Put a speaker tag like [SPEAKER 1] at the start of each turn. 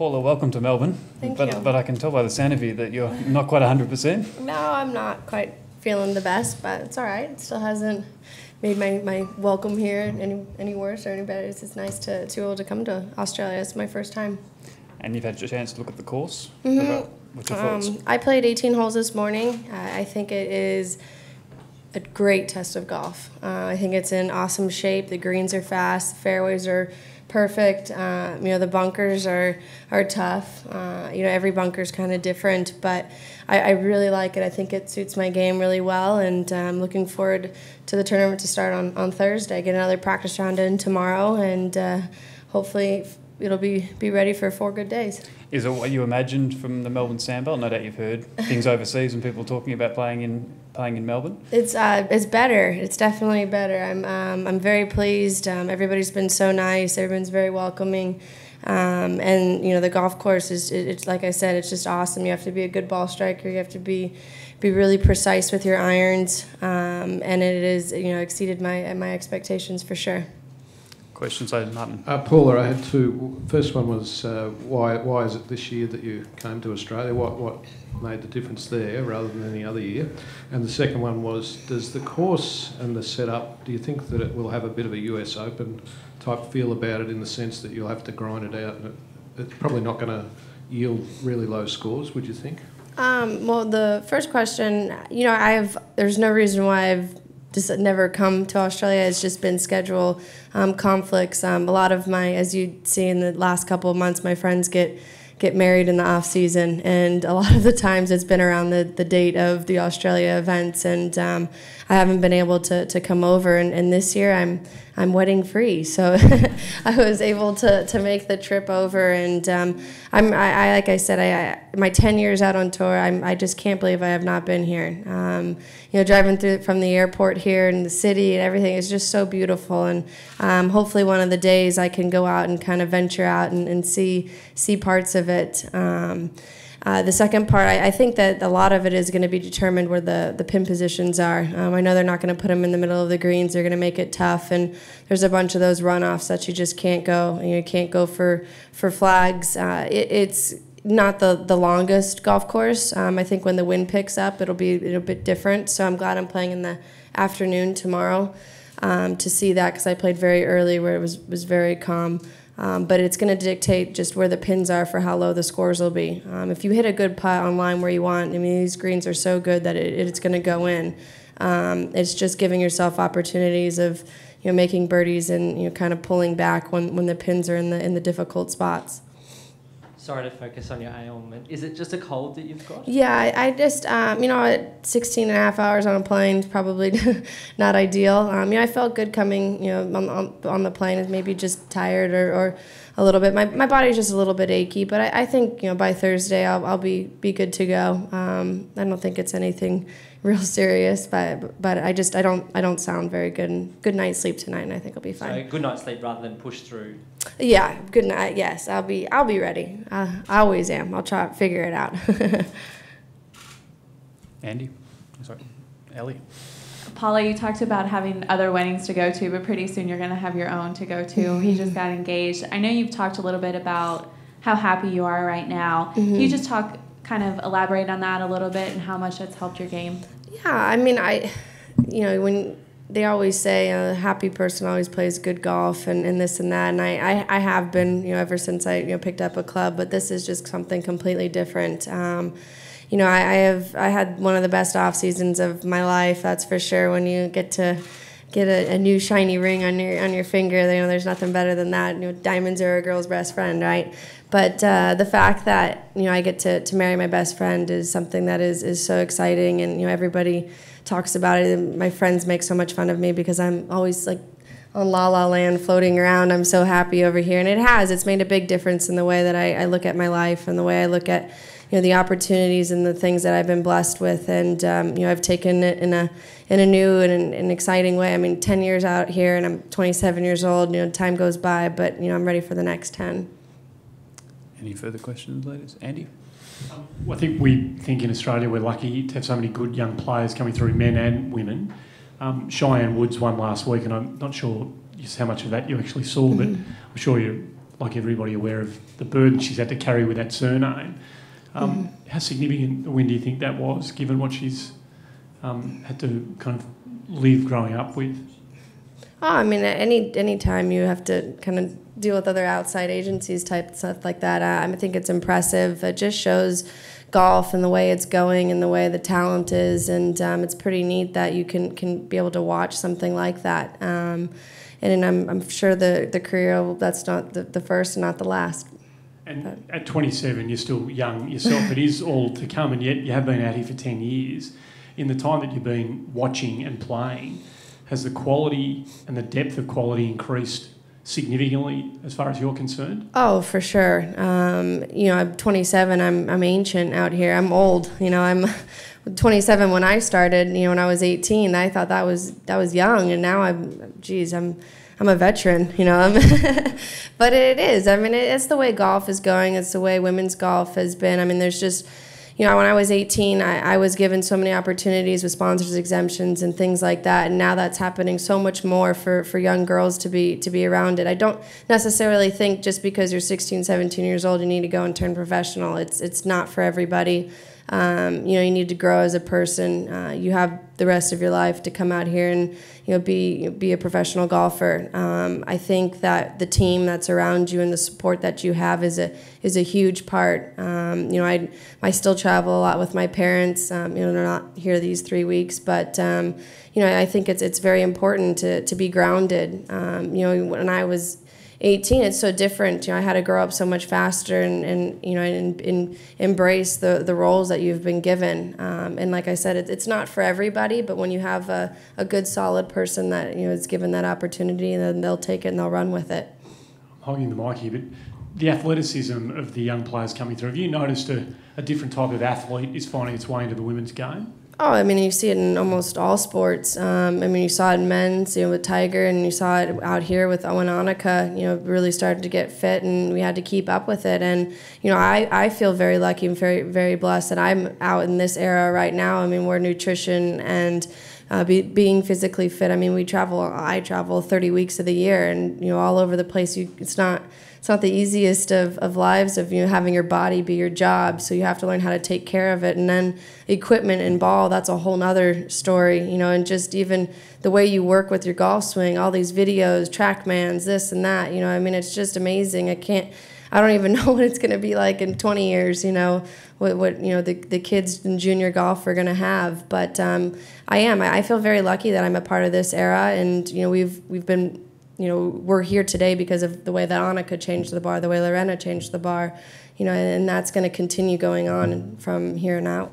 [SPEAKER 1] Paula, welcome to Melbourne.
[SPEAKER 2] Thank you.
[SPEAKER 1] But I can tell by the sound of you that you're not quite 100%.
[SPEAKER 2] No, I'm not quite feeling the best, but it's all right. It still hasn't made my welcome here any worse or any better. It's just nice to be able to come to Australia. It's my first time.
[SPEAKER 1] And you've had a chance to look at the course.
[SPEAKER 2] Mm-hmm.
[SPEAKER 1] What's your thoughts?
[SPEAKER 2] I played 18 holes this morning. I think it is a great test of golf. I think it's in awesome shape. The greens are fast. The fairways are perfect. The bunkers are tough. Every bunker's kind of different, but I really like it. I think it suits my game really well, and I'm looking forward to the tournament to start on Thursday. Get another practice round in tomorrow, and hopefully it'll be ready for 4 good days.
[SPEAKER 1] Is it what you imagined from the Melbourne Sandbelt? No doubt you've heard things overseas and people talking about playing in Melbourne. It's
[SPEAKER 2] better. It's definitely better. I'm very pleased. Everybody's been so nice. Everyone's very welcoming. And the golf course it's like I said, it's just awesome. You have to be a good ball striker. You have to be really precise with your irons. And it is exceeded my expectations for sure.
[SPEAKER 1] Questions, Martin?
[SPEAKER 3] Paula, I had two. First one was why is it this year that you came to Australia? What made the difference there rather than any other year? And the second one was, does the course and the setup, do you think that it will have a bit of a US Open type feel about it, in the sense that you'll have to grind it out and it's probably not going to yield really low scores, would you think?
[SPEAKER 2] Well, the first question, there's no reason why I've just never come to Australia. It's just been schedule conflicts. A lot of as you see in the last couple of months, my friends get married in the off season, and a lot of the times it's been around the date of the Australia events, and I haven't been able to come over. And this year I'm wedding free, so I was able to make the trip over, and like I said, my 10 years out on tour, I just can't believe I have not been here. Driving through from the airport here and the city and everything is just so beautiful, and hopefully one of the days I can go out and kind of venture out and see parts of it. The second part, I think that a lot of it is going to be determined where the pin positions are. I know they're not going to put them in the middle of the greens. They're going to make it tough, and there's a bunch of those runoffs that you just can't go. You can't go for flags. It's not the longest golf course. I think when the wind picks up, it'll be a bit different. So I'm glad I'm playing in the afternoon tomorrow to see that, because I played very early where it was very calm. But it's going to dictate just where the pins are for how low the scores will be. If you hit a good putt on line where you want, these greens are so good that it's going to go in. It's just giving yourself opportunities of making birdies and kind of pulling back when the pins are in the difficult spots.
[SPEAKER 4] Sorry to focus on your ailment. Is it just a cold that you've got?
[SPEAKER 2] Yeah, I just, 16 and a half hours on a plane is probably not ideal. I felt good coming, on the plane, maybe just tired or a little bit. My body's just a little bit achy, but I think, by Thursday I'll be good to go. I don't think it's anything real serious, but I don't sound very good. And good night's sleep tonight, and I think I'll be fine.
[SPEAKER 4] So good night's sleep rather than push through.
[SPEAKER 2] Yeah, good night. Yes, I'll be ready. I always am. I'll try to figure it out.
[SPEAKER 1] Andy? Sorry, Ellie?
[SPEAKER 5] Paula, you talked about having other weddings to go to, but pretty soon you're going to have your own to go to. He just got engaged. I know you've talked a little bit about how happy you are right now.
[SPEAKER 2] Mm-hmm.
[SPEAKER 5] Can you just kind of elaborate on that a little bit and how much that's helped your game?
[SPEAKER 2] Yeah, when they always say a happy person always plays good golf and this and that, and I have been, ever since I picked up a club, but this is just something completely different. I had one of the best off seasons of my life, that's for sure. When you get to get a new shiny ring on your finger, there's nothing better than that. Diamonds are a girl's best friend, right? But the fact that I get to marry my best friend is something that is so exciting, and everybody talks about it. And my friends make so much fun of me because I'm always like on La La Land floating around. I'm so happy over here, and it's made a big difference in the way that I look at my life and the way I look at the opportunities and the things that I've been blessed with, and I've taken it in a new and an exciting way. 10 years out here, and I'm 27 years old. Time goes by, but I'm ready for the next 10.
[SPEAKER 1] Any further questions, ladies? Andy?
[SPEAKER 6] I think we think in Australia we're lucky to have so many good young players coming through, men and women. Cheyenne Woods won last week, and I'm not sure just how much of that you actually saw, but I'm sure you're like everybody, aware of the burden she's had to carry with that surname. How significant a win do you think that was, given what she's had to kind of live growing up with?
[SPEAKER 2] Oh, I mean, any time you have to kind of deal with other outside agencies type stuff like that, I think it's impressive. It just shows golf and the way it's going and the way the talent is, and it's pretty neat that you can be able to watch something like that. And I'm sure the career, that's not the first and not the last.
[SPEAKER 6] And at 27, you're still young yourself. It is all to come, and yet you have been out here for 10 years. In the time that you've been watching and playing, has the quality and the depth of quality increased significantly as far as you're concerned? Oh,
[SPEAKER 2] for sure. I'm 27. I'm ancient out here. I'm old. I'm 27 when I started. When I was 18, I thought that was young, and now I'm a veteran. But it is. I mean, it's the way golf is going. It's the way women's golf has been. I mean, there's just. When I was 18, I was given so many opportunities with sponsors exemptions and things like that, and now that's happening so much more for young girls to be around it. I don't necessarily think just because you're 16, 17 years old you need to go and turn professional. It's not for everybody. You need to grow as a person. You have the rest of your life to come out here and be a professional golfer. I think that the team that's around you and the support that you have is a huge part. I still travel a lot with my parents. They're not here these 3 weeks, but I think it's very important to be grounded. When I was 18, it's so different. I had to grow up so much faster and embrace the roles that you've been given. And like I said, it's not for everybody, but when you have a good, solid person that is given that opportunity, then they'll take it and they'll run with it.
[SPEAKER 6] I'm holding the mic here, but the athleticism of the young players coming through, have you noticed a different type of athlete is finding its way into the women's game?
[SPEAKER 2] Oh, I mean, you see it in almost all sports. You saw it in men's, with Tiger, and you saw it out here with Owen Annika, really started to get fit, and we had to keep up with it. And, I feel very lucky and very, very blessed that I'm out in this era right now. I mean, we're nutrition and being physically fit. I mean, I travel 30 weeks of the year and, all over the place. It's not the easiest of lives of having your body be your job, so you have to learn how to take care of it. And then equipment and ball, that's a whole nother story, and just even the way you work with your golf swing, all these videos, TrackMans, this and that, I mean, it's just amazing. I don't even know what it's going to be like in 20 years, what the kids in junior golf are going to have. But I feel very lucky that I'm a part of this era, and we've been. We're here today because of the way that Annika changed the bar, the way Lorena changed the bar, and that's going to continue going on from here on out.